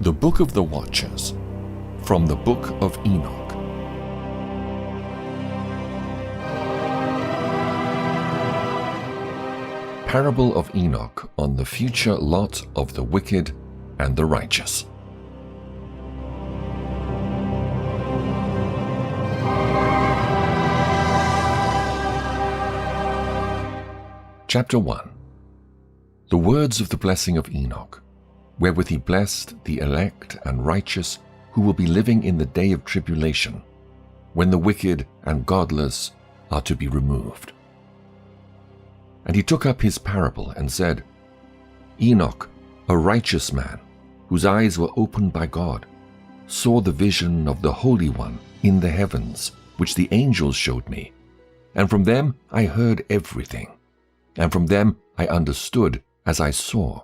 The Book of the Watchers, from the Book of Enoch. Parable of Enoch on the future lot of the wicked and the righteous. Chapter 1. The words of the blessing of Enoch, wherewith he blessed the elect and righteous who will be living in the day of tribulation, when the wicked and godless are to be removed. And he took up his parable and said, Enoch, a righteous man, whose eyes were opened by God, saw the vision of the Holy One in the heavens, which the angels showed me. And from them I heard everything, and from them I understood as I saw.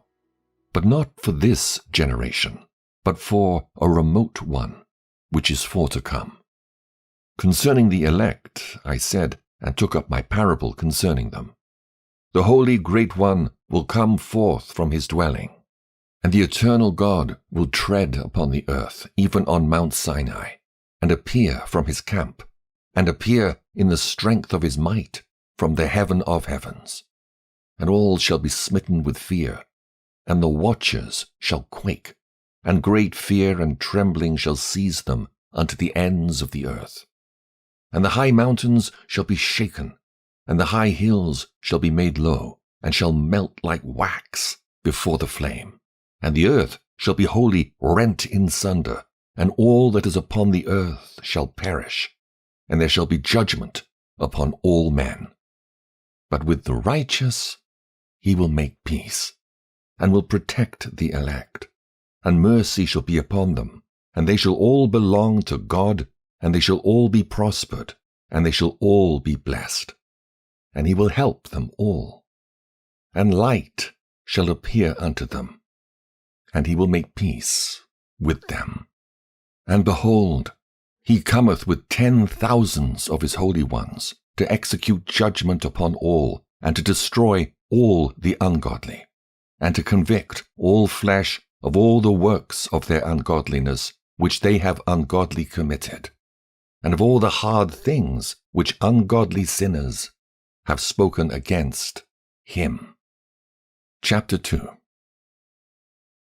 But not for this generation, but for a remote one, which is for to come. Concerning the elect, I said, and took up my parable concerning them. The Holy Great One will come forth from his dwelling, and the eternal God will tread upon the earth, even on Mount Sinai, and appear from his camp, and appear in the strength of his might from the heaven of heavens. And all shall be smitten with fear, and the watchers shall quake, and great fear and trembling shall seize them unto the ends of the earth. And the high mountains shall be shaken, and the high hills shall be made low, and shall melt like wax before the flame. And the earth shall be wholly rent in sunder, and all that is upon the earth shall perish, and there shall be judgment upon all men. But with the righteous he will make peace, and will protect the elect, and mercy shall be upon them, and they shall all belong to God, and they shall all be prospered, and they shall all be blessed. And he will help them all. And light shall appear unto them, and he will make peace with them. And behold, he cometh with 10,000s of his holy ones, to execute judgment upon all, and to destroy all the ungodly, and to convict all flesh of all the works of their ungodliness which they have ungodly committed, and of all the hard things which ungodly sinners have spoken against him. Chapter 2.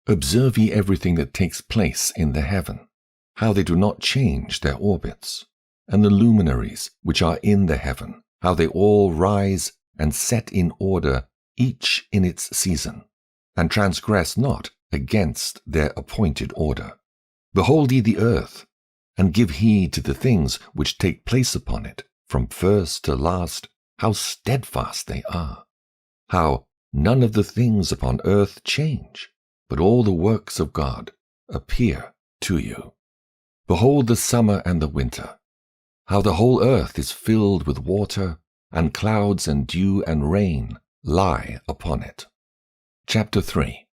Observe ye everything that takes place in the heaven, how they do not change their orbits, and the luminaries which are in the heaven, how they all rise and set in order, each in its season, and transgress not against their appointed order. Behold ye the earth, and give heed to the things which take place upon it, from first to last, how steadfast they are, how none of the things upon earth change, but all the works of God appear to you. Behold the summer and the winter, how the whole earth is filled with water, and clouds and dew and rain lie upon it. Chapter 3.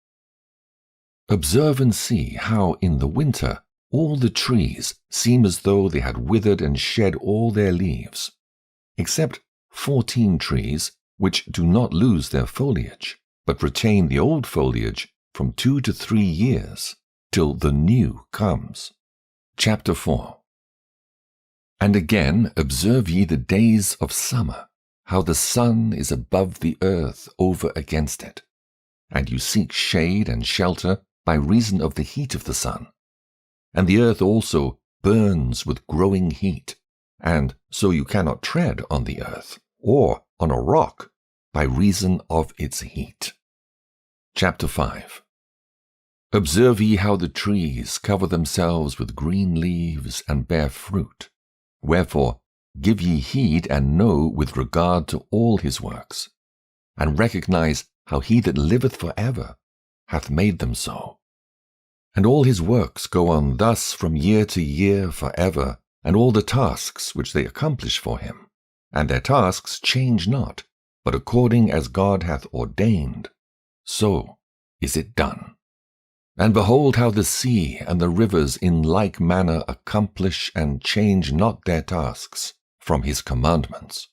Observe and see how in the winter all the trees seem as though they had withered and shed all their leaves, except 14 trees which do not lose their foliage, but retain the old foliage from 2 to 3 years, till the new comes. Chapter 4. And again observe ye the days of summer, how the sun is above the earth over against it, and you seek shade and shelter by reason of the heat of the sun. And the earth also burns with growing heat, and so you cannot tread on the earth, or on a rock, by reason of its heat. Chapter 5. Observe ye how the trees cover themselves with green leaves and bear fruit. Wherefore give ye heed and know with regard to all his works, and recognize how he that liveth for ever hath made them so. And all his works go on thus from year to year for ever, and all the tasks which they accomplish for him, and their tasks change not, but according as God hath ordained, so is it done. And behold how the sea and the rivers in like manner accomplish and change not their tasks from his commandments.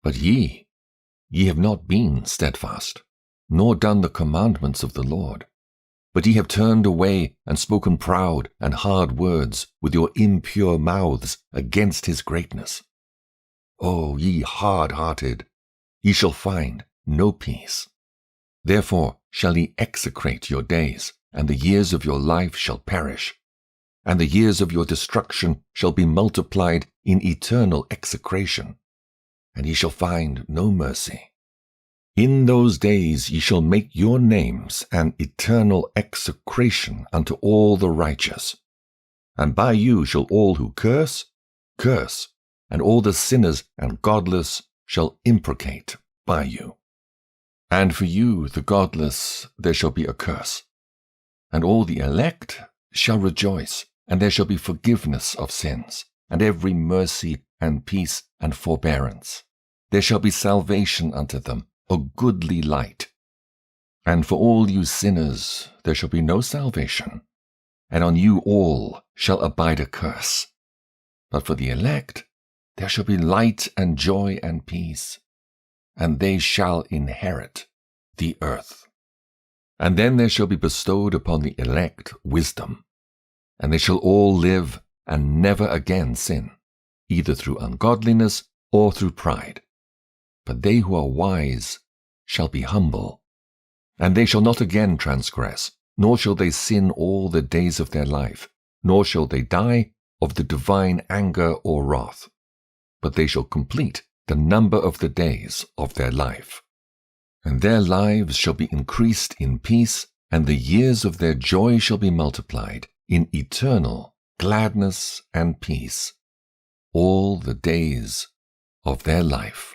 But ye have not been steadfast, nor done the commandments of the Lord. But ye have turned away and spoken proud and hard words with your impure mouths against his greatness. O ye hard-hearted, ye shall find no peace. Therefore shall ye execrate your days, and the years of your life shall perish, and the years of your destruction shall be multiplied in eternal execration, and ye shall find no mercy. In those days ye shall make your names an eternal execration unto all the righteous. And by you shall all who curse, curse, and all the sinners and godless shall imprecate by you. And for you, the godless, there shall be a curse. And all the elect shall rejoice, and there shall be forgiveness of sins, and every mercy and peace and forbearance. There shall be salvation unto them, a goodly light. And for all you sinners there shall be no salvation, and on you all shall abide a curse. But for the elect there shall be light and joy and peace, and they shall inherit the earth. And then there shall be bestowed upon the elect wisdom, and they shall all live and never again sin, either through ungodliness or through pride. But they who are wise shall be humble, and they shall not again transgress, nor shall they sin all the days of their life, nor shall they die of the divine anger or wrath, but they shall complete the number of the days of their life. And their lives shall be increased in peace, and the years of their joy shall be multiplied in eternal gladness and peace, all the days of their life.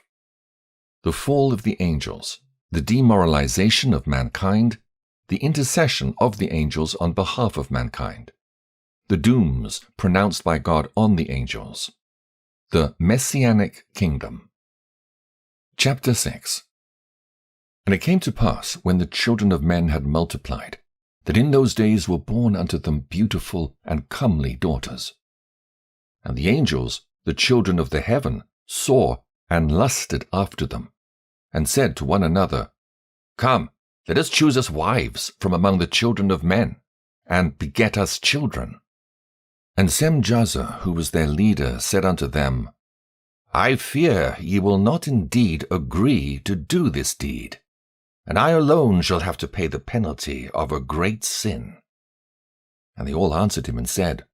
The fall of the angels, the demoralization of mankind, the intercession of the angels on behalf of mankind, the dooms pronounced by God on the angels, the Messianic kingdom. Chapter 6. And it came to pass, when the children of men had multiplied, that in those days were born unto them beautiful and comely daughters. And the angels, the children of the heaven, saw and lusted after them, and said to one another, Come, let us choose us wives from among the children of men, and beget us children. And Semjaza, who was their leader, said unto them, I fear ye will not indeed agree to do this deed, and I alone shall have to pay the penalty of a great sin. And they all answered him and said,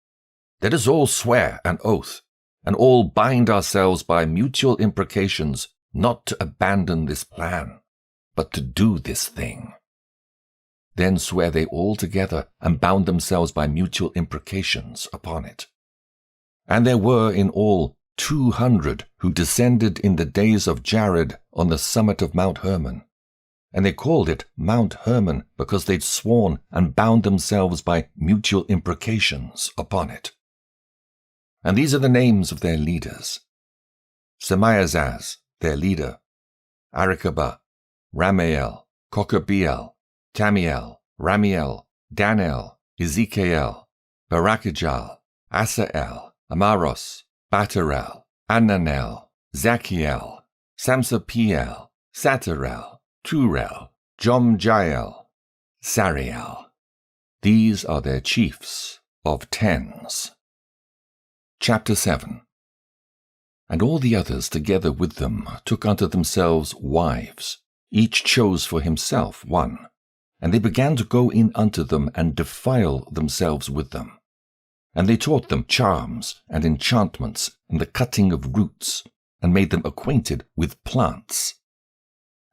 Let us all swear an oath, and all bind ourselves by mutual imprecations, not to abandon this plan, but to do this thing. Then sware they all together, and bound themselves by mutual imprecations upon it. And there were in all 200 who descended in the days of Jared on the summit of Mount Hermon. And they called it Mount Hermon because they'd sworn and bound themselves by mutual imprecations upon it. And these are the names of their leaders: Semiazaz, their leader, Arikabah, Ramael, Kokabiel, Tamiel, Ramiel, Danel, Ezekiel, Barakijal, Asael, Amaros, Batarel, Ananel, Zachiel, Samsapiel, Satarel, Turel, Jomjael, Sariel. These are their chiefs of tens. Chapter 7. And all the others together with them took unto themselves wives, each chose for himself one, and they began to go in unto them and defile themselves with them. And they taught them charms and enchantments and the cutting of roots, and made them acquainted with plants.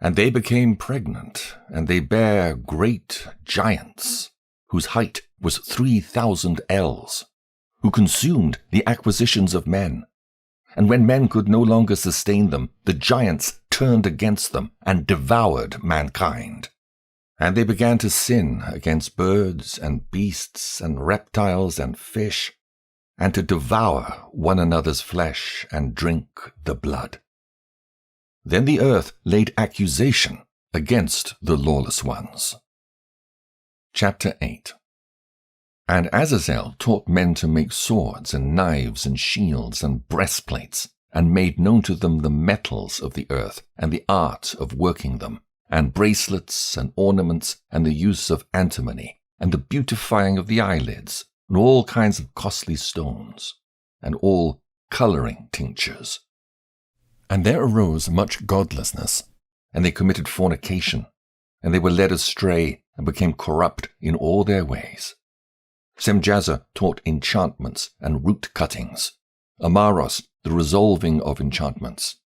And they became pregnant, and they bare great giants, whose height was 3,000 ells, who consumed the acquisitions of men. And when men could no longer sustain them, the giants turned against them and devoured mankind. And they began to sin against birds and beasts and reptiles and fish, and to devour one another's flesh and drink the blood. Then the earth laid accusation against the lawless ones. Chapter 8. And Azazel taught men to make swords and knives and shields and breastplates, and made known to them the metals of the earth and the art of working them, and bracelets and ornaments and the use of antimony, and the beautifying of the eyelids, and all kinds of costly stones, and all colouring tinctures. And there arose much godlessness, and they committed fornication, and they were led astray, and became corrupt in all their ways. Semjazer taught enchantments and root cuttings, Amaros the resolving of enchantments.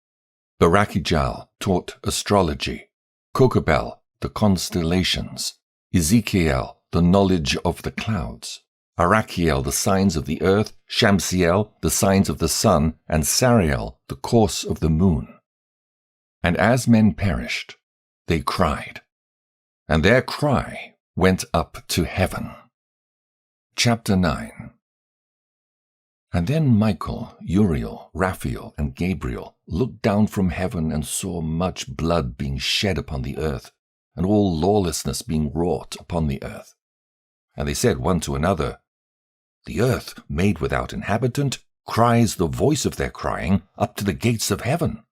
Barakijal taught astrology, Kokabel the constellations, Ezekiel the knowledge of the clouds, Arachiel the signs of the earth, Shamsiel the signs of the sun, and Sariel the course of the moon. And as men perished, they cried, and their cry went up to heaven. Chapter 9. And then Michael, Uriel, Raphael, and Gabriel looked down from heaven and saw much blood being shed upon the earth, and all lawlessness being wrought upon the earth. And they said one to another, The earth, made without inhabitant, cries the voice of their crying up to the gates of heaven.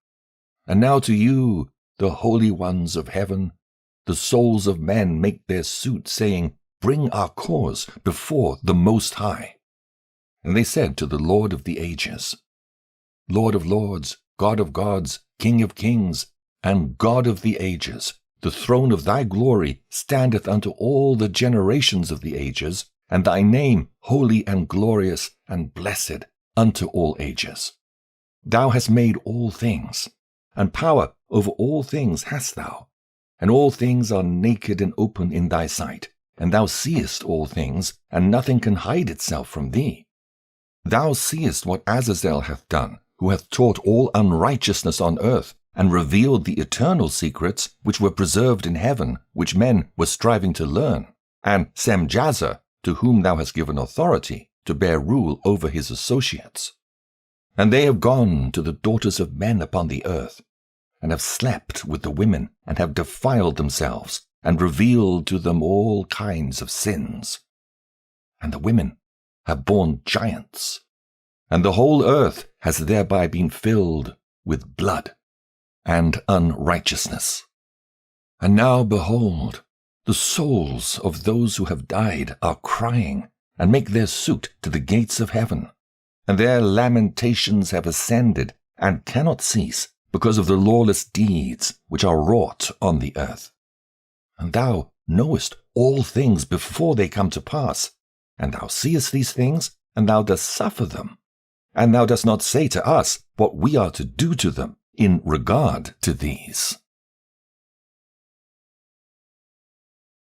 And now to you, the holy ones of heaven, the souls of men make their suit, saying, Bring our cause before the Most High. And they said to the Lord of the ages, Lord of lords, God of gods, King of kings, and God of the ages, the throne of thy glory standeth unto all the generations of the ages, and thy name holy and glorious and blessed unto all ages. Thou hast made all things, and power over all things hast thou, and all things are naked and open in thy sight, and thou seest all things, and nothing can hide itself from thee. Thou seest what Azazel hath done, who hath taught all unrighteousness on earth, and revealed the eternal secrets which were preserved in heaven, which men were striving to learn, and Semjazer, to whom thou hast given authority to bear rule over his associates. And they have gone to the daughters of men upon the earth, and have slept with the women, and have defiled themselves, and revealed to them all kinds of sins. And the women have borne giants, and the whole earth has thereby been filled with blood and unrighteousness. And now, behold, the souls of those who have died are crying, and make their suit to the gates of heaven, and their lamentations have ascended, and cannot cease, because of the lawless deeds which are wrought on the earth. And thou knowest all things before they come to pass, and thou seest these things, and thou dost suffer them, and thou dost not say to us what we are to do to them in regard to these.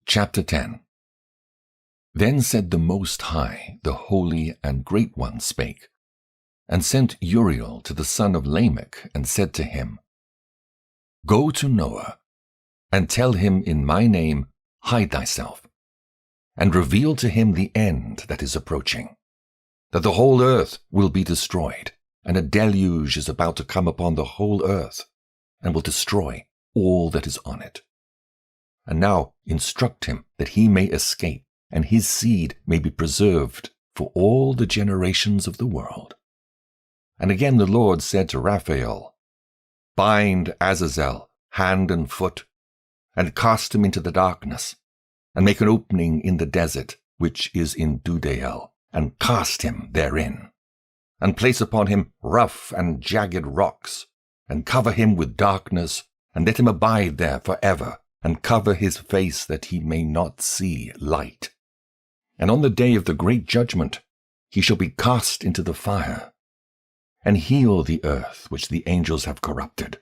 Chapter 10. Then said the Most High, the Holy and Great One spake, and sent Uriel to the son of Lamech, and said to him, Go to Noah, and tell him in my name, Hide thyself, and reveal to him the end that is approaching, that the whole earth will be destroyed, and a deluge is about to come upon the whole earth, and will destroy all that is on it. And now instruct him that he may escape, and his seed may be preserved for all the generations of the world. And again the Lord said to Raphael, Bind Azazel hand and foot, and cast him into the darkness, and make an opening in the desert, which is in Dudael, and cast him therein, and place upon him rough and jagged rocks, and cover him with darkness, and let him abide there forever, and cover his face that he may not see light. And on the day of the great judgment he shall be cast into the fire, and heal the earth which the angels have corrupted,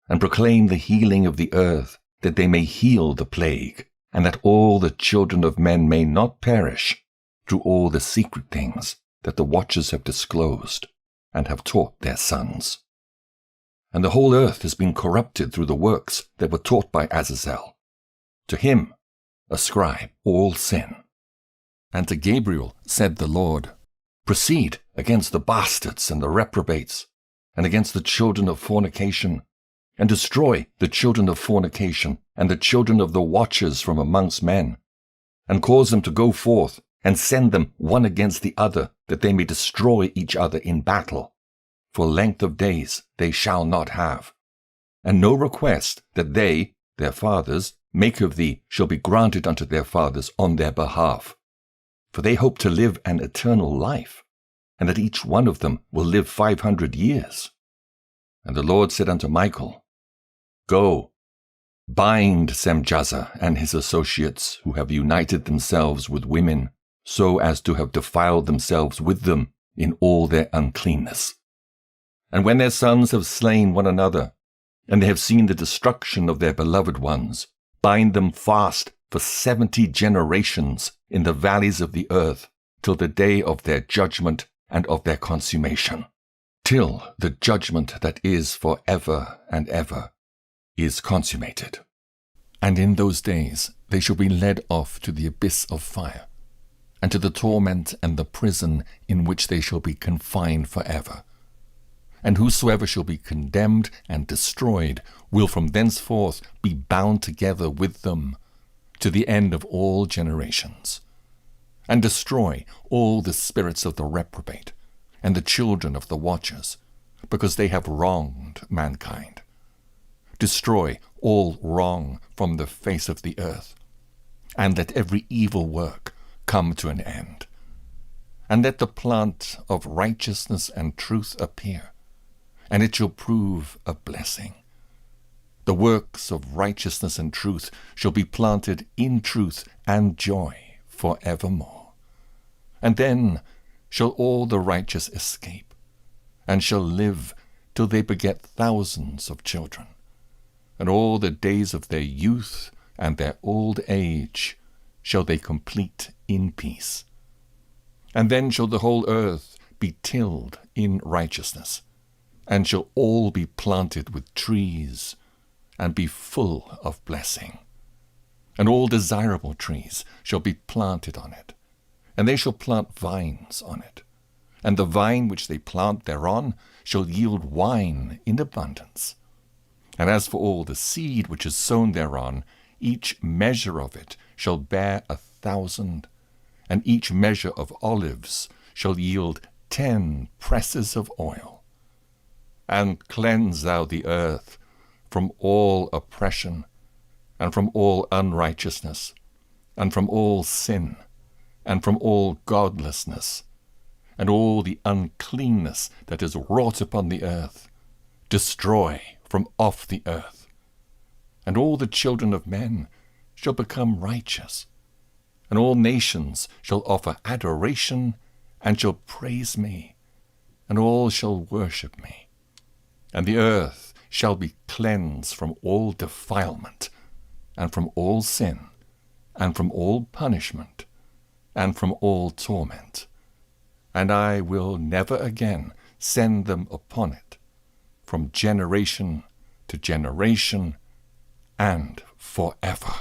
and proclaim the healing of the earth, that they may heal the plague, and that all the children of men may not perish, through all the secret things that the watchers have disclosed, and have taught their sons. And the whole earth has been corrupted through the works that were taught by Azazel. To him ascribe all sin. And to Gabriel said the Lord, Proceed against the bastards and the reprobates, and against the children of fornication, and destroy the children of fornication, and the children of the watchers from amongst men, and cause them to go forth, and send them one against the other, that they may destroy each other in battle. For length of days they shall not have, and no request that they, their fathers, make of thee shall be granted unto their fathers on their behalf. For they hope to live an eternal life, and that each one of them will live 500 years. And the Lord said unto Michael, Go, bind Semjaza and his associates, who have united themselves with women, so as to have defiled themselves with them in all their uncleanness. And when their sons have slain one another, and they have seen the destruction of their beloved ones, bind them fast for 70 generations in the valleys of the earth, till the day of their judgment and of their consummation, till the judgment that is for ever and ever is consummated. And in those days they shall be led off to the abyss of fire, and to the torment and the prison in which they shall be confined forever. And whosoever shall be condemned and destroyed will from thenceforth be bound together with them to the end of all generations, and destroy all the spirits of the reprobate and the children of the watchers, because they have wronged mankind. Destroy all wrong from the face of the earth, and let every evil work come to an end. And let the plant of righteousness and truth appear, and it shall prove a blessing. The works of righteousness and truth shall be planted in truth and joy for evermore. And then shall all the righteous escape, and shall live till they beget thousands of children. And all the days of their youth and their old age shall they complete in peace. And then shall the whole earth be tilled in righteousness, and shall all be planted with trees, and be full of blessing. And all desirable trees shall be planted on it, and they shall plant vines on it. And the vine which they plant thereon shall yield wine in abundance. And as for all the seed which is sown thereon, each measure of it shall bear 1,000, and each measure of olives shall yield 10 presses of oil. And cleanse thou the earth from all oppression, and from all unrighteousness, and from all sin, and from all godlessness, and all the uncleanness that is wrought upon the earth, destroy from off the earth. And all the children of men shall become righteous, and all nations shall offer adoration, and shall praise me, and all shall worship me. And the earth shall be cleansed from all defilement, and from all sin, and from all punishment, and from all torment. And I will never again send them upon it, from generation to generation, and forever.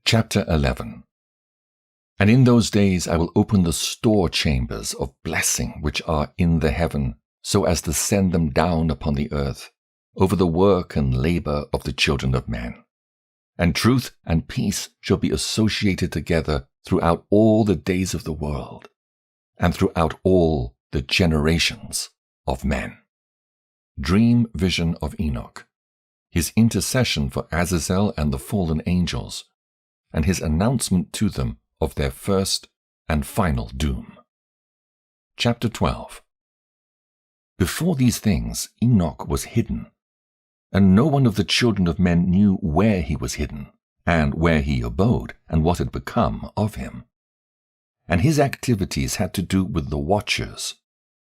Chapter 11. And in those days I will open the store chambers of blessing which are in the heaven, so as to send them down upon the earth, over the work and labor of the children of men. And truth and peace shall be associated together throughout all the days of the world, and throughout all the generations of men. Dream vision of Enoch, his intercession for Azazel and the fallen angels, and his announcement to them of their first and final doom. Chapter 12. Before these things Enoch was hidden, and no one of the children of men knew where he was hidden, and where he abode, and what had become of him. And his activities had to do with the watchers,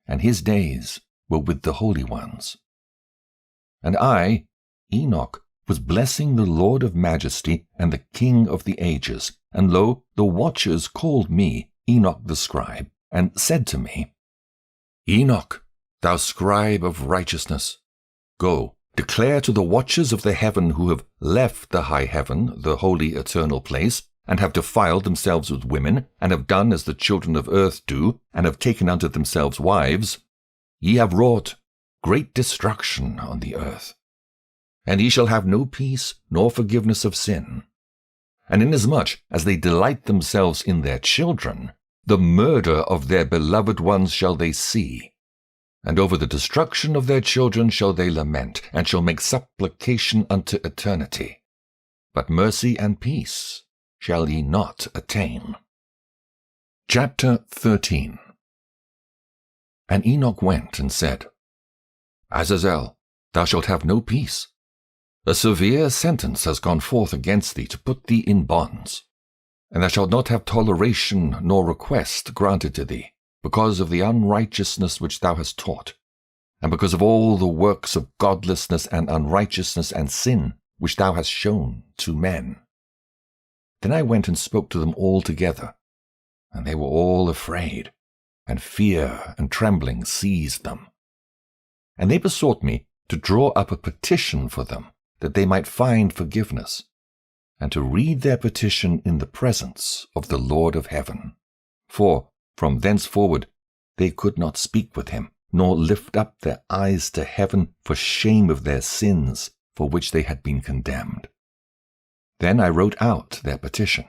and his days were with the holy ones. And I, Enoch, was blessing the Lord of majesty and the King of the ages, and lo, the watchers called me, Enoch the scribe, and said to me, Enoch, thou scribe of righteousness, go, declare to the watchers of the heaven who have left the high heaven, the holy eternal place, and have defiled themselves with women, and have done as the children of earth do, and have taken unto themselves wives, ye have wrought great destruction on the earth. And ye shall have no peace nor forgiveness of sin. And inasmuch as they delight themselves in their children, the murder of their beloved ones shall they see. And over the destruction of their children shall they lament, and shall make supplication unto eternity. but mercy and peace shall ye not attain. Chapter 13. And Enoch went and said, Azazel, thou shalt have no peace. A severe sentence has gone forth against thee to put thee in bonds, and thou shalt not have toleration nor request granted to thee, because of the unrighteousness which thou hast taught, and because of all the works of godlessness and unrighteousness and sin which thou hast shown to men. Then I went and spoke to them all together, and they were all afraid, and fear and trembling seized them. And they besought me to draw up a petition for them, that they might find forgiveness, and to read their petition in the presence of the Lord of heaven. For from thenceforward they could not speak with him, nor lift up their eyes to heaven for shame of their sins for which they had been condemned. Then I wrote out their petition,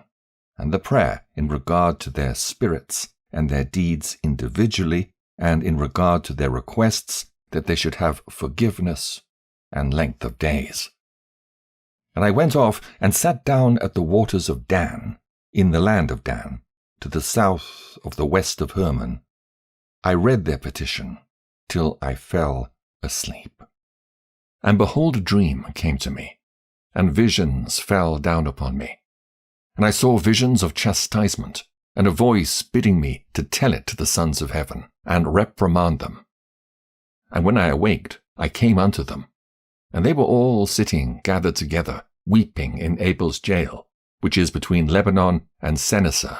and the prayer in regard to their spirits and their deeds individually, and in regard to their requests that they should have forgiveness and length of days. And I went off and sat down at the waters of Dan, in the land of Dan, to the south of the west of Hermon. I read their petition till I fell asleep. And behold, a dream came to me, and visions fell down upon me. And I saw visions of chastisement, and a voice bidding me to tell it to the sons of heaven, and reprimand them. And when I awaked, I came unto them, and they were all sitting gathered together, weeping in Abel's jail, which is between Lebanon and Senneser,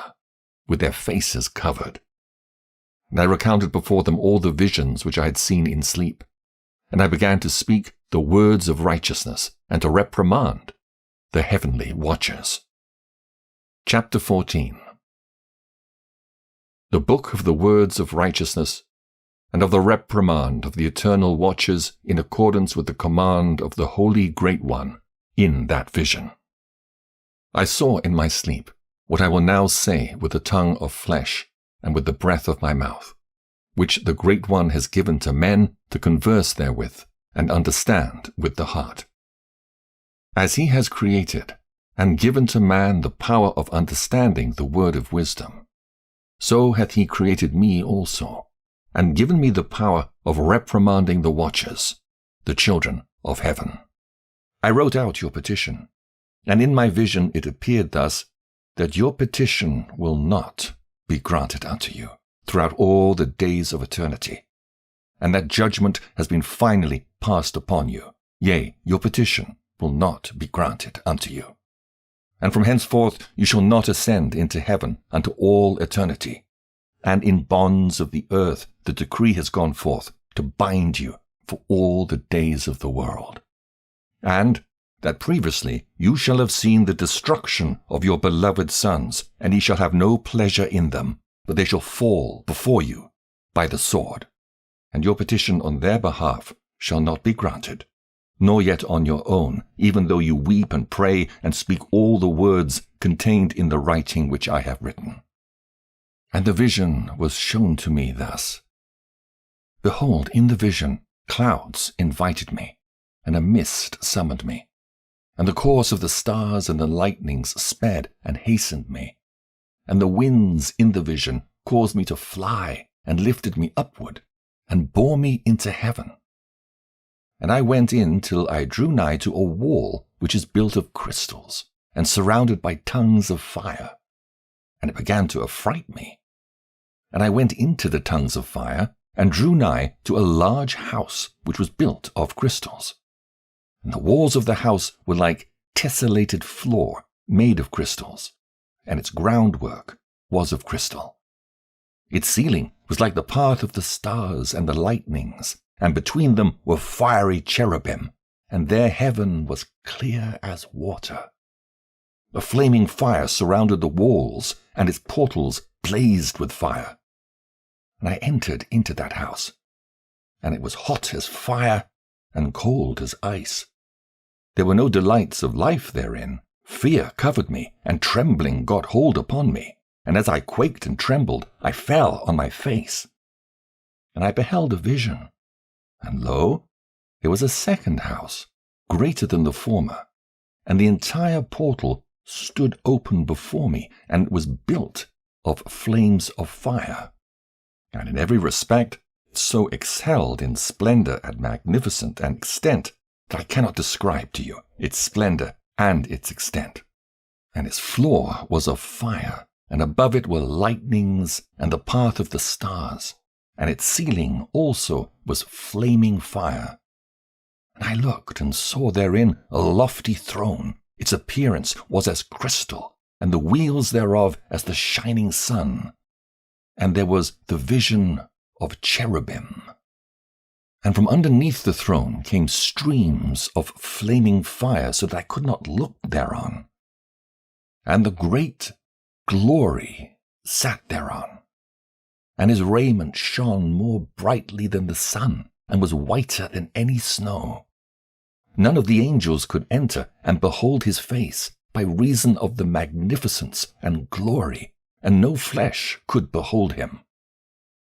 with their faces covered. And I recounted before them all the visions which I had seen in sleep, and I began to speak the words of righteousness, and to reprimand the heavenly watchers. Chapter 14. The book of the words of righteousness, and of the reprimand of the eternal watchers in accordance with the command of the Holy Great One in that vision. I saw in my sleep what I will now say with the tongue of flesh and with the breath of my mouth, which the Great One has given to men to converse therewith and understand with the heart. As he has created and given to man the power of understanding the word of wisdom, so hath he created me also, and given me the power of reprimanding the watchers, the children of heaven. I wrote out your petition, and in my vision it appeared thus, that your petition will not be granted unto you throughout all the days of eternity, and that judgment has been finally passed upon you. Yea, your petition will not be granted unto you. And from henceforth you shall not ascend into heaven unto all eternity. And in bonds of the earth the decree has gone forth to bind you for all the days of the world. And that previously you shall have seen the destruction of your beloved sons, and ye shall have no pleasure in them, but they shall fall before you by the sword. And your petition on their behalf shall not be granted, nor yet on your own, even though you weep and pray and speak all the words contained in the writing which I have written. And the vision was shown to me thus. Behold, in the vision, clouds invited me, and a mist summoned me. And the course of the stars and the lightnings sped and hastened me. And the winds in the vision caused me to fly, and lifted me upward, and bore me into heaven. And I went in till I drew nigh to a wall which is built of crystals, and surrounded by tongues of fire. And it began to affright me. And I went into the tongues of fire, and drew nigh to a large house which was built of crystals. And the walls of the house were like tessellated floor made of crystals, and its groundwork was of crystal. Its ceiling was like the path of the stars and the lightnings, and between them were fiery cherubim, and their heaven was clear as water. A flaming fire surrounded the walls, and its portals blazed with fire. And I entered into that house, and it was hot as fire and cold as ice. There were no delights of life therein. Fear covered me, and trembling got hold upon me. And as I quaked and trembled, I fell on my face. And I beheld a vision, and lo, there was a second house, greater than the former, and the entire portal stood open before me, and was built of flames of fire, and in every respect so excelled in splendor and magnificence and extent that I cannot describe to you its splendor and its extent. And its floor was of fire, and above it were lightnings and the path of the stars, and its ceiling also was flaming fire. And I looked and saw therein a lofty throne. Its appearance was as crystal, and the wheels thereof as the shining sun. And there was the vision of cherubim. And from underneath the throne came streams of flaming fire, so that I could not look thereon. And the great glory sat thereon, and his raiment shone more brightly than the sun, and was whiter than any snow. None of the angels could enter and behold his face, by reason of the magnificence and glory, and no flesh could behold him.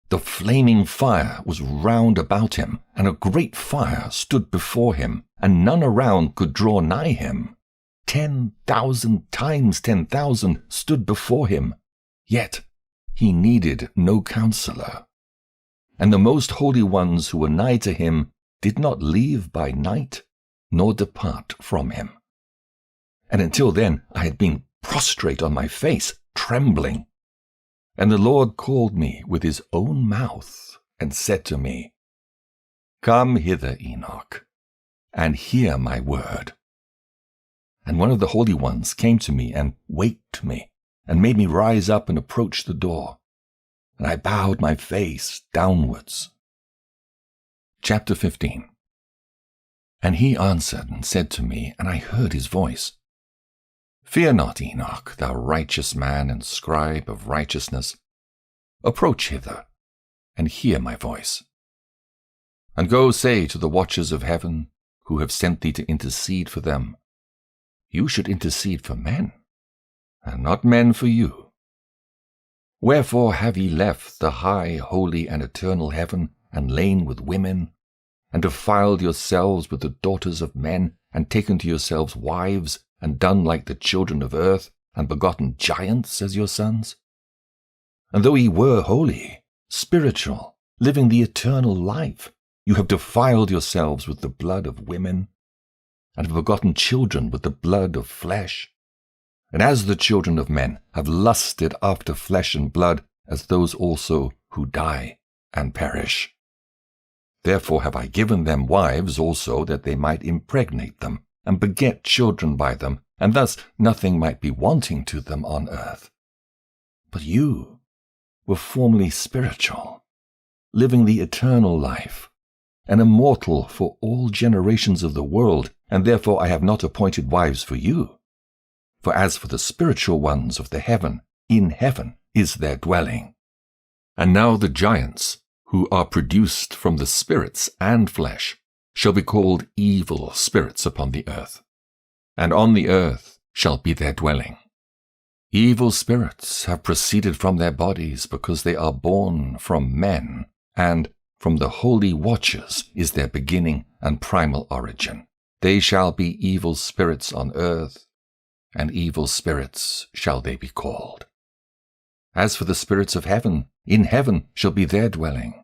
The flaming fire was round about him, and a great fire stood before him, and none around could draw nigh him. 10,000 times 10,000 stood before him, yet he needed no counselor. And the most holy ones who were nigh to him did not leave by night, nor depart from him. And until then I had been prostrate on my face, trembling. And the Lord called me with his own mouth, and said to me, Come hither, Enoch, and hear my word. And one of the holy ones came to me, and waked me, and made me rise up and approach the door. And I bowed my face downwards. Chapter 15. And he answered and said to me, and I heard his voice, Fear not, Enoch, thou righteous man and scribe of righteousness. Approach hither, and hear my voice. And go say to the watchers of heaven, who have sent thee to intercede for them, You should intercede for men, and not men for you. Wherefore have ye left the high, holy, and eternal heaven, and lain with women, and defiled yourselves with the daughters of men, and taken to yourselves wives, and done like the children of earth, and begotten giants as your sons? And though ye were holy, spiritual, living the eternal life, you have defiled yourselves with the blood of women, and have begotten children with the blood of flesh. And as the children of men have lusted after flesh and blood, as those also who die and perish. Therefore have I given them wives also, that they might impregnate them, and beget children by them, and thus nothing might be wanting to them on earth. But you were formerly spiritual, living the eternal life, and immortal for all generations of the world, and therefore I have not appointed wives for you. For as for the spiritual ones of the heaven, in heaven is their dwelling. And now the giants, who are produced from the spirits and flesh, shall be called evil spirits upon the earth, and on the earth shall be their dwelling. Evil spirits have proceeded from their bodies, because they are born from men, and from the holy watchers is their beginning and primal origin. They shall be evil spirits on earth, and evil spirits shall they be called. As for the spirits of heaven, in heaven shall be their dwelling.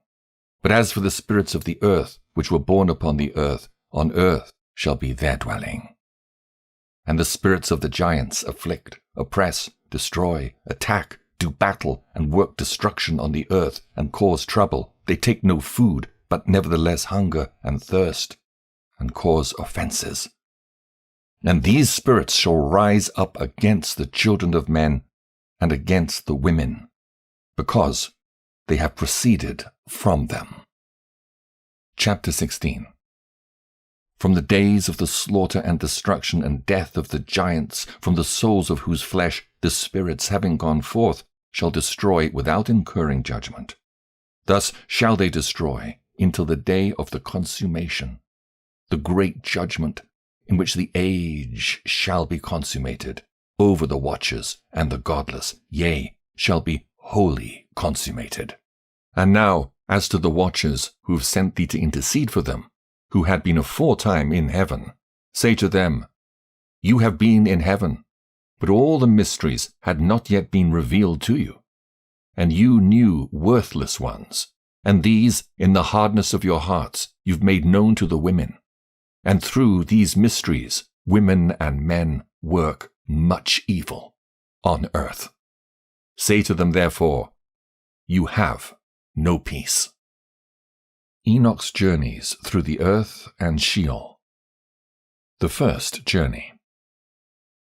But as for the spirits of the earth, which were born upon the earth, on earth shall be their dwelling. And the spirits of the giants afflict, oppress, destroy, attack, do battle, and work destruction on the earth, and cause trouble. They take no food, but nevertheless hunger and thirst, and cause offenses. And these spirits shall rise up against the children of men, and against the women, because they have proceeded from them. Chapter 16. From the days of the slaughter and destruction and death of the giants, from the souls of whose flesh the spirits, having gone forth, shall destroy without incurring judgment. Thus shall they destroy until the day of the consummation, the great judgment, in which the age shall be consummated over the watchers and the godless, yea, shall be wholly consummated. And now, as to the watchers who have sent thee to intercede for them, who had been aforetime in heaven, say to them, You have been in heaven, but all the mysteries had not yet been revealed to you. And you knew worthless ones, and these, in the hardness of your hearts, you've made known to the women. And through these mysteries, women and men work much evil on earth. Say to them, therefore, you have no peace. Enoch's journeys through the earth and Sheol. The first journey.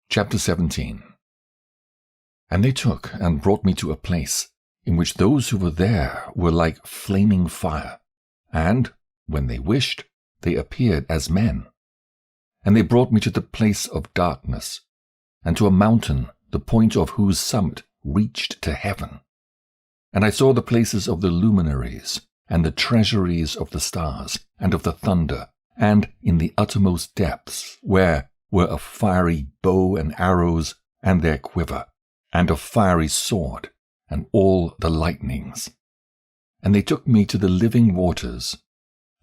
Chapter 17. And they took and brought me to a place in which those who were there were like flaming fire, and, when they wished, they appeared as men. And they brought me to the place of darkness, and to a mountain, the point of whose summit reached to heaven. And I saw the places of the luminaries, and the treasuries of the stars, and of the thunder, and in the uttermost depths, where were a fiery bow and arrows, and their quiver, and a fiery sword, and all the lightnings. And they took me to the living waters,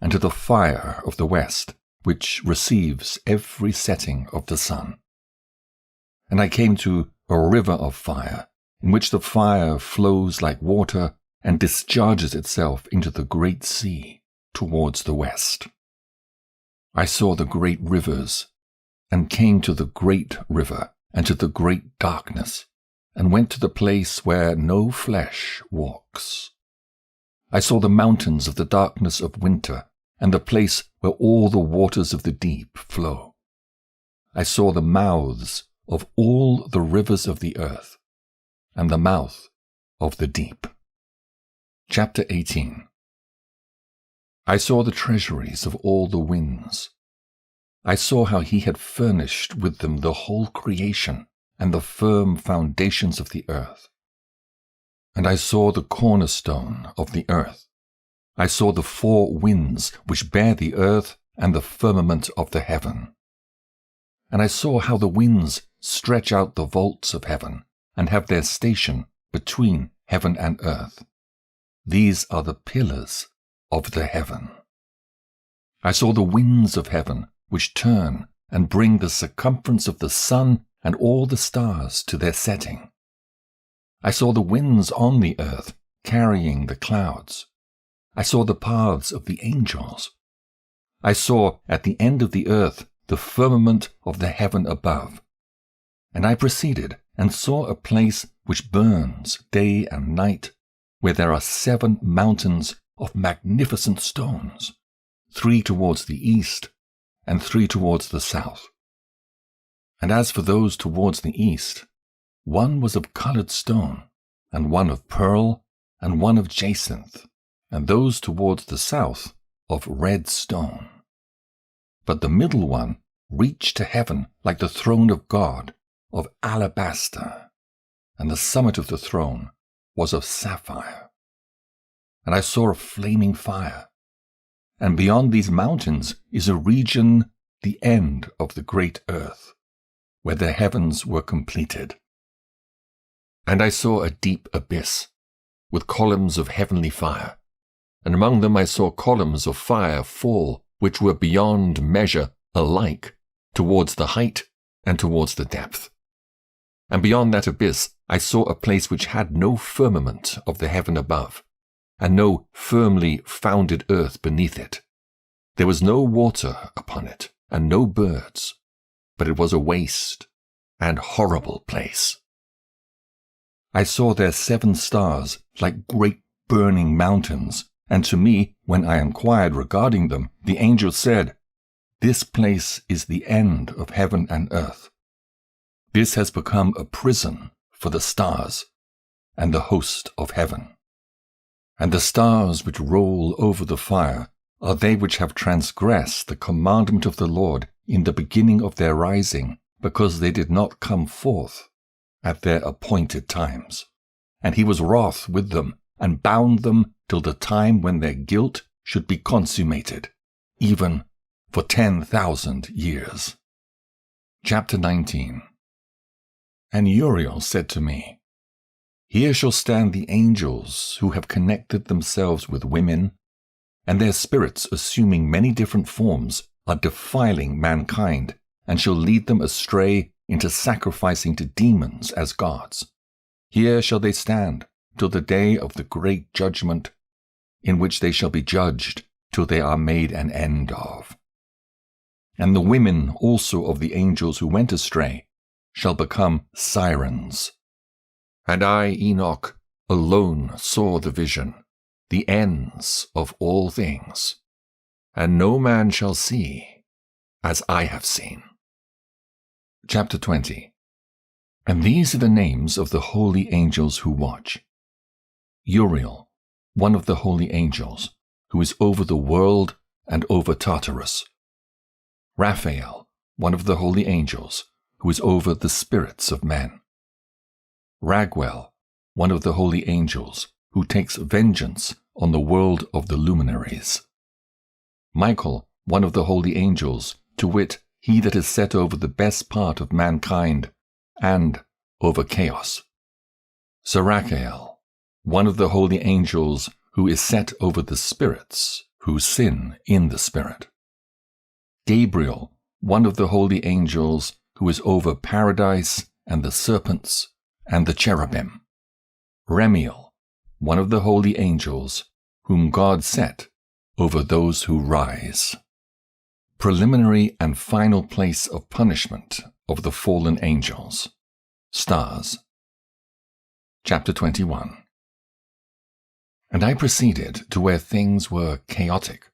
and to the fire of the west, which receives every setting of the sun. And I came to a river of fire, in which the fire flows like water, and discharges itself into the great sea towards the west. I saw the great rivers, and came to the great river, and to the great darkness, and went to the place where no flesh walks. I saw the mountains of the darkness of winter, and the place where all the waters of the deep flow. I saw the mouths of all the rivers of the earth, and the mouth of the deep. Chapter 18. I saw the treasuries of all the winds. I saw how he had furnished with them the whole creation, and the firm foundations of the earth. And I saw the cornerstone of the earth. I saw the four winds which bear the earth, and the firmament of the heaven. And I saw how the winds stretch out the vaults of heaven, and have their station between heaven and earth. These are the pillars of the heaven. I saw the winds of heaven, which turn and bring the circumference of the sun and all the stars to their setting. I saw the winds on the earth carrying the clouds. I saw the paths of the angels. I saw at the end of the earth the firmament of the heaven above. And I proceeded and saw a place which burns day and night, where there are 7 mountains of magnificent stones, 3 towards the east, and 3 towards the south. And as for those towards the east, one was of colored stone, and one of pearl, and one of jacinth, and those towards the south of red stone. But the middle one reached to heaven like the throne of God, of alabaster, and the summit of the throne was of sapphire. And I saw a flaming fire, and beyond these mountains is a region, the end of the great earth, where the heavens were completed. And I saw a deep abyss, with columns of heavenly fire, and among them I saw columns of fire fall, which were beyond measure alike, towards the height and towards the depth. And beyond that abyss I saw a place which had no firmament of the heaven above, and no firmly founded earth beneath it. There was no water upon it, and no birds, but it was a waste and horrible place. I saw there 7 stars like great burning mountains, and to me, when I inquired regarding them, the angel said, "This place is the end of heaven and earth. This has become a prison for the stars and the host of heaven. And the stars which roll over the fire are they which have transgressed the commandment of the Lord in the beginning of their rising, because they did not come forth at their appointed times. And he was wroth with them, and bound them till the time when their guilt should be consummated, even for 10,000 years. Chapter 19. And Uriel said to me, Here shall stand the angels who have connected themselves with women, and their spirits, assuming many different forms, are defiling mankind, and shall lead them astray into sacrificing to demons as gods. Here shall they stand till the day of the great judgment, in which they shall be judged till they are made an end of. And the women also of the angels who went astray shall become sirens. And I, Enoch, alone saw the vision, the ends of all things, and no man shall see as I have seen. Chapter 20. And these are the names of the holy angels who watch. Uriel, one of the holy angels, who is over the world and over Tartarus. Raphael, one of the holy angels, who is over the spirits of men. Raguel, one of the holy angels, who takes vengeance on the world of the luminaries. Michael, one of the holy angels, to wit, he that is set over the best part of mankind, and over chaos. Sarachael, one of the holy angels, who is set over the spirits, who sin in the spirit. Gabriel, one of the holy angels, who is over paradise and the serpents and the cherubim. Remiel, one of the holy angels, whom God set over those who rise. Preliminary and final place of punishment of the fallen angels. Stars. Chapter 21. And I proceeded to where things were chaotic,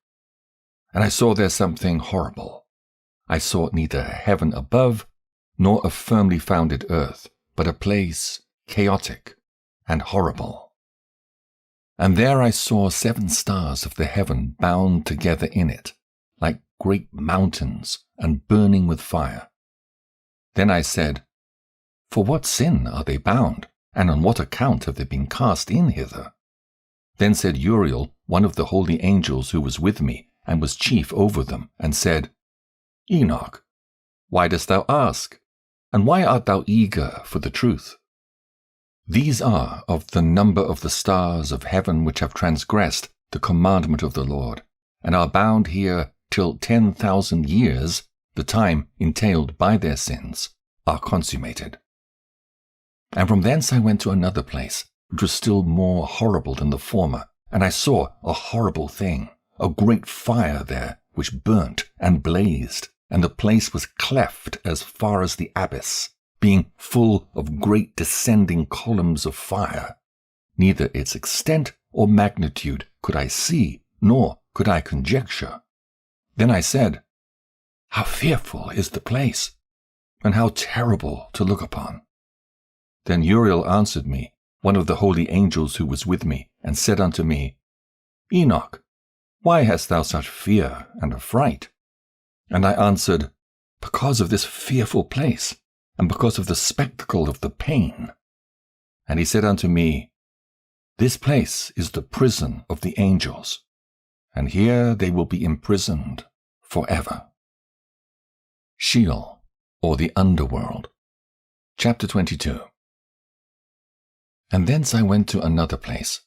and I saw there something horrible. I saw neither heaven above, nor a firmly founded earth, but a place chaotic and horrible. And there I saw 7 stars of the heaven bound together in it, like great mountains and burning with fire. Then I said, For what sin are they bound, and on what account have they been cast in hither? Then said Uriel, one of the holy angels who was with me, and was chief over them, and said, Enoch, why dost thou ask? And why art thou eager for the truth? These are of the number of the stars of heaven which have transgressed the commandment of the Lord, and are bound here till 10,000 years, the time entailed by their sins, are consummated. And from thence I went to another place, which was still more horrible than the former, and I saw a horrible thing, a great fire there, which burnt and blazed, and the place was cleft as far as the abyss, being full of great descending columns of fire. Neither its extent or magnitude could I see, nor could I conjecture. Then I said, How fearful is the place, and how terrible to look upon! Then Uriel answered me, one of the holy angels who was with me, and said unto me, Enoch, why hast thou such fear and affright? And I answered, Because of this fearful place, and because of the spectacle of the pain. And he said unto me, This place is the prison of the angels, and here they will be imprisoned forever. Sheol, or the underworld. Chapter 22. And thence I went to another place,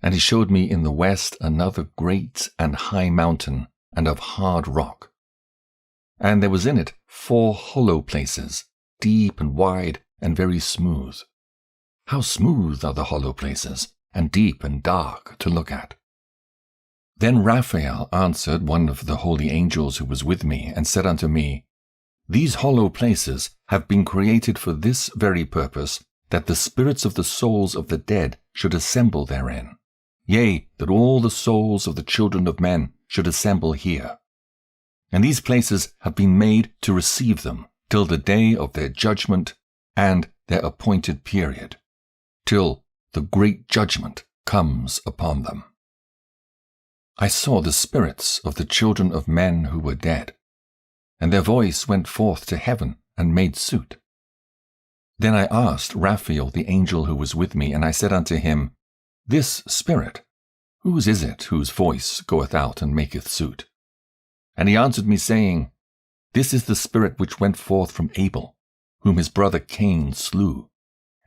and he showed me in the west another great and high mountain, and of hard rock. And there was in it 4 hollow places, deep and wide and very smooth. How smooth are the hollow places, and deep and dark to look at! Then Raphael answered one of the holy angels who was with me, and said unto me, These hollow places have been created for this very purpose, that the spirits of the souls of the dead should assemble therein. Yea, that all the souls of the children of men should assemble here. And these places have been made to receive them till the day of their judgment and their appointed period, till the great judgment comes upon them. I saw the spirits of the children of men who were dead, and their voice went forth to heaven and made suit. Then I asked Raphael the angel who was with me, and I said unto him, This spirit, whose is it whose voice goeth out and maketh suit? And he answered me, saying, This is the spirit which went forth from Abel, whom his brother Cain slew,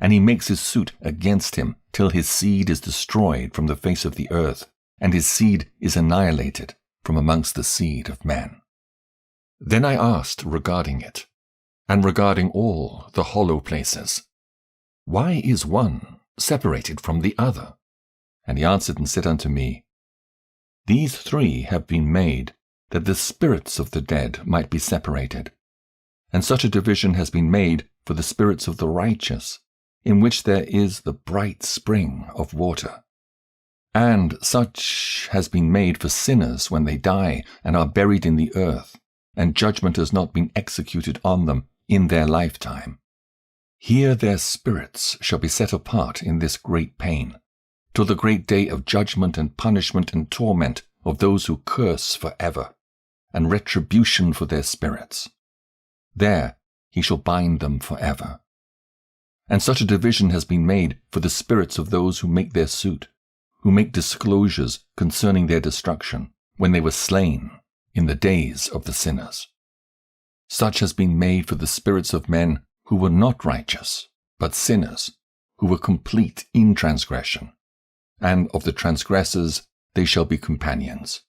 and he makes his suit against him till his seed is destroyed from the face of the earth, and his seed is annihilated from amongst the seed of men. Then I asked regarding it, and regarding all the hollow places, Why is one separated from the other? And he answered and said unto me, These three have been made, that the spirits of the dead might be separated. And such a division has been made for the spirits of the righteous, in which there is the bright spring of water. And such has been made for sinners when they die and are buried in the earth, and judgment has not been executed on them in their lifetime. Here their spirits shall be set apart in this great pain, till the great day of judgment and punishment and torment of those who curse forever, and retribution for their spirits. There he shall bind them forever. And such a division has been made for the spirits of those who make their suit, who make disclosures concerning their destruction, when they were slain in the days of the sinners. Such has been made for the spirits of men who were not righteous, but sinners, who were complete in transgression. And of the transgressors they shall be companions.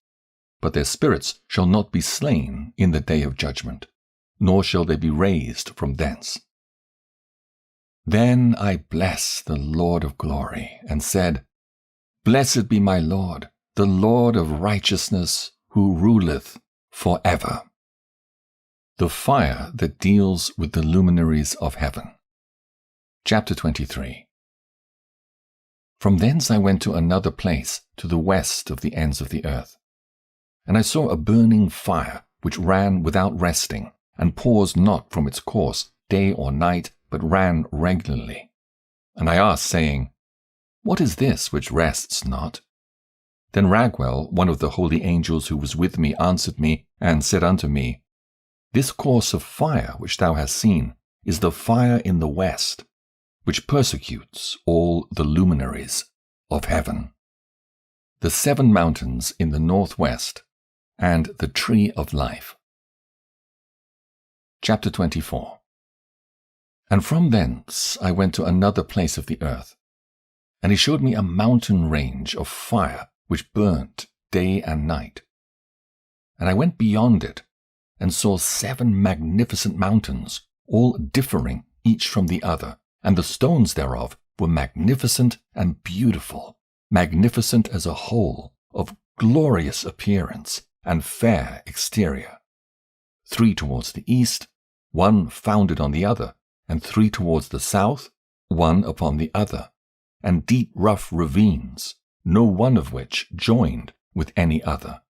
But their spirits shall not be slain in the day of judgment, nor shall they be raised from thence. Then I blessed the Lord of glory, and said, Blessed be my Lord, the Lord of righteousness, who ruleth forever. The fire that deals with the luminaries of heaven. Chapter 23. From thence I went to another place, to the west of the ends of the earth. And I saw a burning fire, which ran without resting, and paused not from its course, day or night, but ran regularly. And I asked, saying, What is this which rests not? Then Raguel, one of the holy angels who was with me, answered me, and said unto me, This course of fire which thou hast seen is the fire in the west, which persecutes all the luminaries of heaven. The 7 mountains in the northwest, and the tree of life. Chapter 24. And from thence I went to another place of the earth, and he showed me a mountain range of fire which burnt day and night. And I went beyond it, and saw 7 magnificent mountains, all differing each from the other, and the stones thereof were magnificent and beautiful, magnificent as a whole, of glorious appearance and fair exterior. 3 towards the east, 1 founded on the other, and 3 towards the south, 1 upon the other, and deep rough ravines, no one of which joined with any other.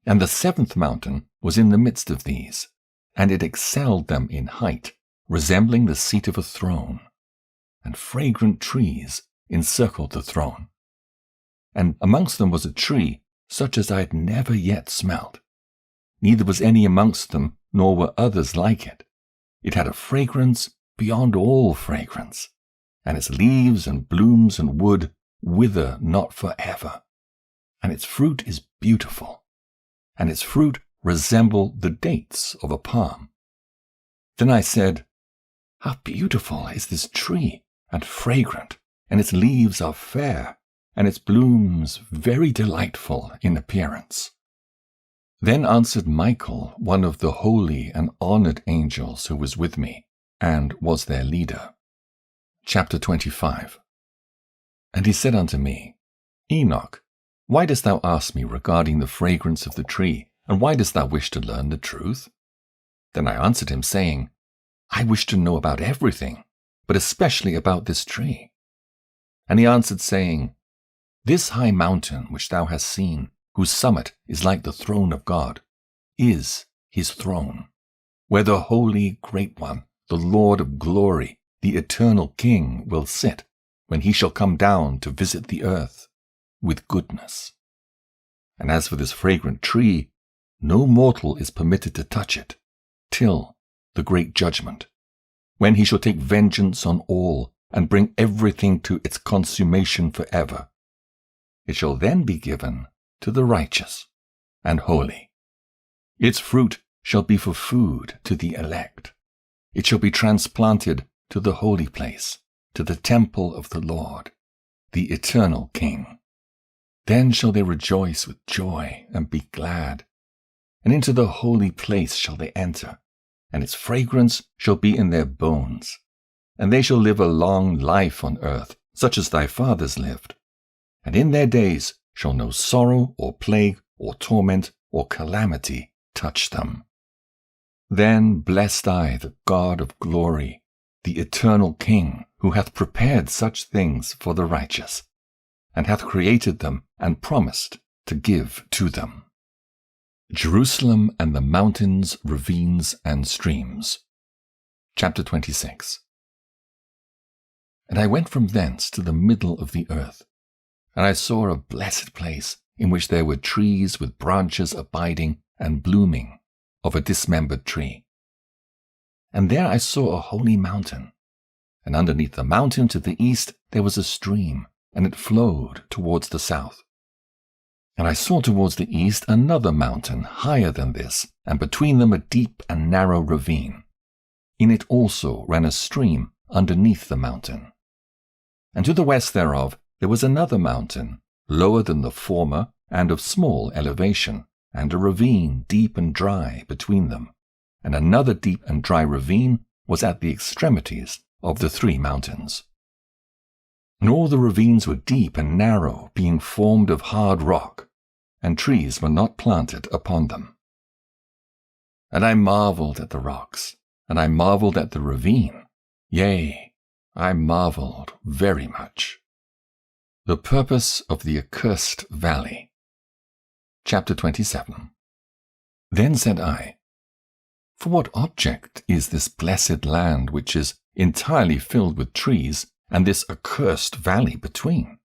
And the 7th mountain was in the midst of these, and it excelled them in height, resembling the seat of a throne, and fragrant trees encircled the throne. And amongst them was a tree such as I had never yet smelt. Neither was any amongst them, nor were others like it. It had a fragrance beyond all fragrance, and its leaves and blooms and wood wither not forever. And its fruit is beautiful, and its fruit resembled the dates of a palm. Then I said, How beautiful is this tree, and fragrant, and its leaves are fair, and its blooms very delightful in appearance. Then answered Michael, one of the holy and honored angels who was with me, and was their leader. Chapter 25. And he said unto me, Enoch, why dost thou ask me regarding the fragrance of the tree, and why dost thou wish to learn the truth? Then I answered him, saying, I wish to know about everything, but especially about this tree. And he answered, saying, This high mountain which thou hast seen, whose summit is like the throne of God, is his throne, where the holy great one, the Lord of glory, the eternal King, will sit, when he shall come down to visit the earth with goodness. And as for this fragrant tree, no mortal is permitted to touch it, till the great judgment, when he shall take vengeance on all, and bring everything to its consummation forever. It shall then be given to the righteous and holy. Its fruit shall be for food to the elect. It shall be transplanted to the holy place, to the temple of the Lord, the eternal King. Then shall they rejoice with joy and be glad, and into the holy place shall they enter, and its fragrance shall be in their bones. And they shall live a long life on earth, such as thy fathers lived. And in their days shall no sorrow or plague or torment or calamity touch them. Then blessed I the God of glory, the eternal King, who hath prepared such things for the righteous, and hath created them and promised to give to them. Jerusalem and the mountains, ravines, and streams. Chapter 26. And I went from thence to the middle of the earth, and I saw a blessed place, in which there were trees with branches abiding and blooming, of a dismembered tree. And there I saw a holy mountain, and underneath the mountain to the east there was a stream, and it flowed towards the south. And I saw towards the east another mountain higher than this, and between them a deep and narrow ravine. In it also ran a stream underneath the mountain. And to the west thereof there was another mountain, lower than the former, and of small elevation, and a ravine deep and dry between them. And another deep and dry ravine was at the extremities of the 3 mountains. And all the ravines were deep and narrow, being formed of hard rock, and trees were not planted upon them. And I marveled at the rocks, and I marveled at the ravine, yea, I marveled very much. The purpose of the accursed valley. Chapter 27. Then said I, For what object is this blessed land which is entirely filled with trees, and this accursed valley between?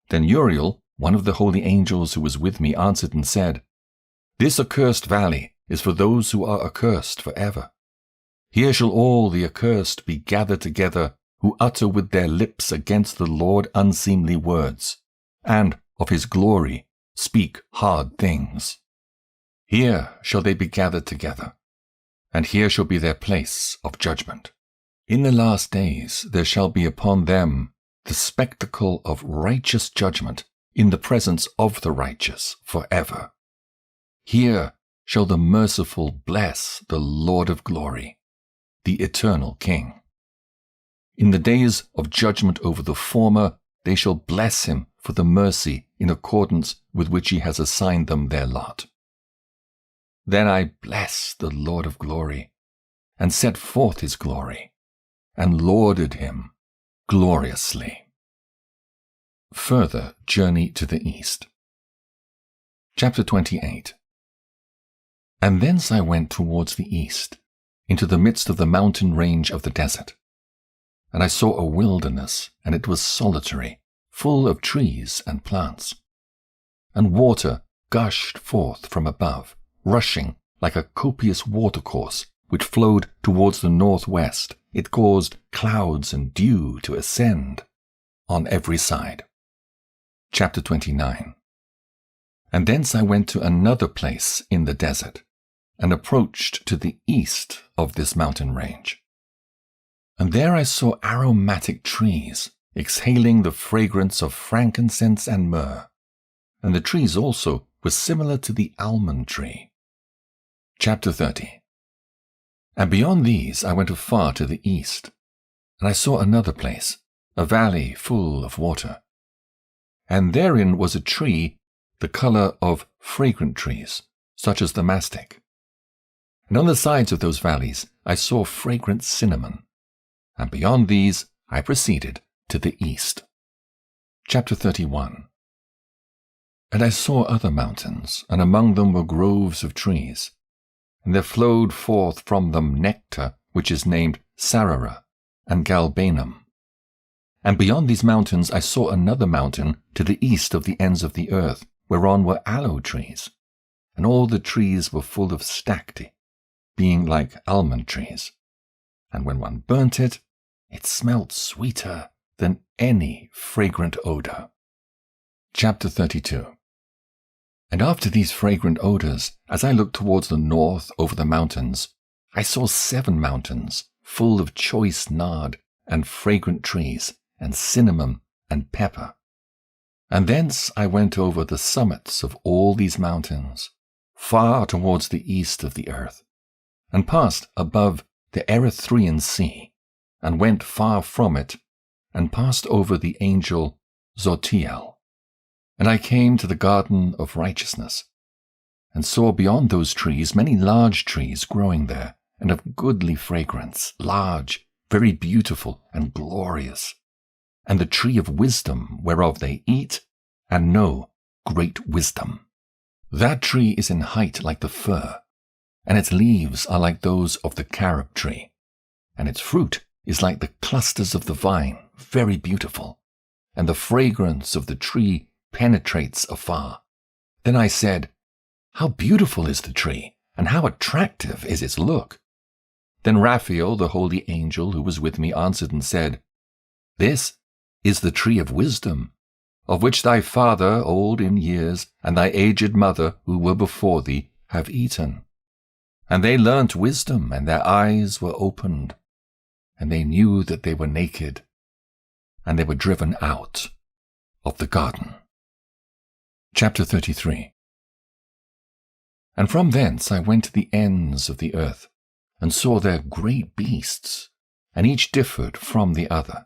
Then Uriel, one of the holy angels who was with me, answered and said, This accursed valley is for those who are accursed forever. Here shall all the accursed be gathered together, who utter with their lips against the Lord unseemly words, and of his glory speak hard things. Here shall they be gathered together, and here shall be their place of judgment. In the last days there shall be upon them the spectacle of righteous judgment in the presence of the righteous forever. Here shall the merciful bless the Lord of glory, the eternal King. In the days of judgment over the former, they shall bless him for the mercy in accordance with which he has assigned them their lot. Then I blessed the Lord of glory, and set forth his glory, and lauded him gloriously. Further journey to the east. Chapter 28. And thence I went towards the east, into the midst of the mountain range of the desert. And I saw a wilderness, and it was solitary, full of trees and plants. And water gushed forth from above, rushing like a copious watercourse, which flowed towards the northwest. It caused clouds and dew to ascend on every side. Chapter 29. And thence I went to another place in the desert, and approached to the east of this mountain range. And there I saw aromatic trees, exhaling the fragrance of frankincense and myrrh, and the trees also were similar to the almond tree. Chapter 30. And beyond these I went afar to the east, and I saw another place, a valley full of water. And therein was a tree, the color of fragrant trees, such as the mastic. And on the sides of those valleys I saw fragrant cinnamon. And beyond these I proceeded to the east. Chapter 31. And I saw other mountains, and among them were groves of trees. And there flowed forth from them nectar, which is named Sarara and Galbanum. And beyond these mountains I saw another mountain to the east of the ends of the earth, whereon were aloe trees. And all the trees were full of stacte, being like almond trees. And when one burnt it, it smelt sweeter than any fragrant odor. Chapter 32. And after these fragrant odors, as I looked towards the north over the mountains, I saw 7 mountains full of choice nard and fragrant trees and cinnamon and pepper. And thence I went over the summits of all these mountains, far towards the east of the earth, and passed above the Erythraean Sea, and went far from it, and passed over the angel Zotiel. And I came to the garden of righteousness, and saw beyond those trees many large trees growing there, and of goodly fragrance, large, very beautiful, and glorious, and the tree of wisdom, whereof they eat, and know great wisdom. That tree is in height like the fir, and its leaves are like those of the carob tree, and its fruit is like the clusters of the vine, very beautiful, and the fragrance of the tree penetrates afar. Then I said, How beautiful is the tree, and how attractive is its look! Then Raphael, the holy angel who was with me, answered and said, This is the tree of wisdom, of which thy father, old in years, and thy aged mother, who were before thee, have eaten. And they learnt wisdom, and their eyes were opened, and they knew that they were naked, and they were driven out of the garden. Chapter 33. And from thence I went to the ends of the earth, and saw there great beasts, and each differed from the other.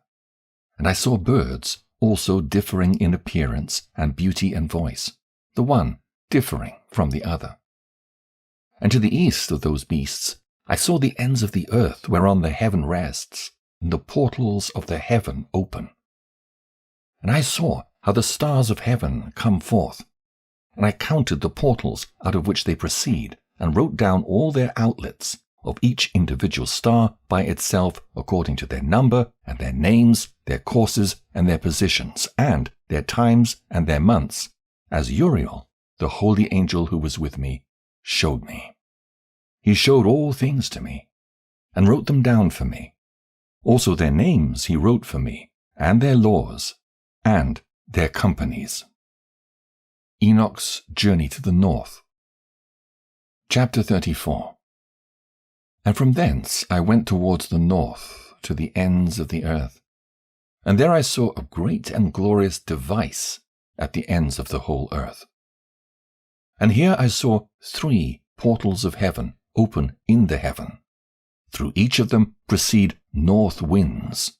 And I saw birds also differing in appearance and beauty and voice, the one differing from the other. And to the east of those beasts I saw the ends of the earth whereon the heaven rests, and the portals of the heaven open. And I saw how the stars of heaven come forth, and I counted the portals out of which they proceed, and wrote down all their outlets of each individual star by itself according to their number and their names, their courses and their positions, and their times and their months, as Uriel, the holy angel who was with me, showed me. He showed all things to me, and wrote them down for me. Also their names he wrote for me, and their laws, and their companies. Enoch's journey to the north. Chapter 34. And from thence I went towards the north, to the ends of the earth. And there I saw a great and glorious device at the ends of the whole earth. And here I saw 3 portals of heaven open in the heaven. Through each of them proceed north winds.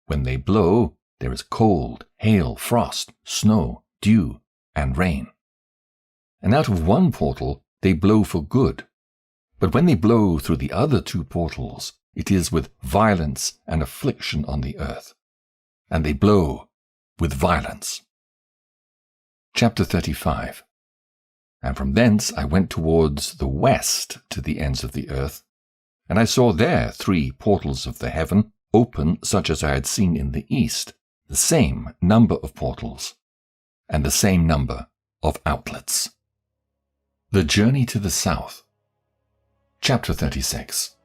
When they blow, there is cold, hail, frost, snow, dew, and rain. And out of one portal they blow for good. But when they blow through the other 2 portals, it is with violence and affliction on the earth. And they blow with violence. Chapter 35. And from thence I went towards the west to the ends of the earth, and I saw there 3 portals of the heaven, open such as I had seen in the east, the same number of portals, and the same number of outlets. The journey to the south. Chapter 36.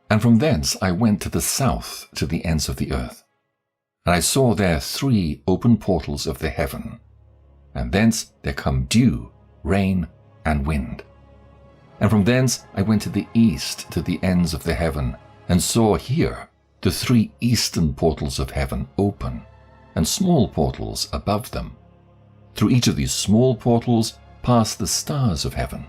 And from thence I went to the south to the ends of the earth, and I saw there 3 open portals of the heaven, and thence there come dew, rain, and wind. And from thence I went to the east to the ends of the heaven, and saw here the 3 eastern portals of heaven open, and small portals above them. Through each of these small portals pass the stars of heaven,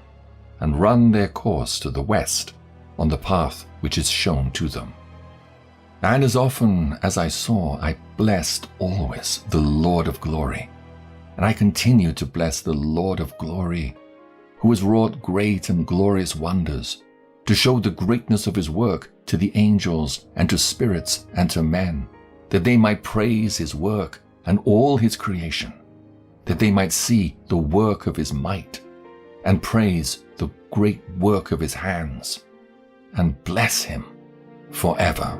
and run their course to the west on the path which is shown to them. And as often as I saw, I blessed always the Lord of glory. And I continue to bless the Lord of glory, who has wrought great and glorious wonders, to show the greatness of his work to the angels and to spirits and to men, that they might praise his work and all his creation, that they might see the work of his might, and praise the great work of his hands, and bless him forever.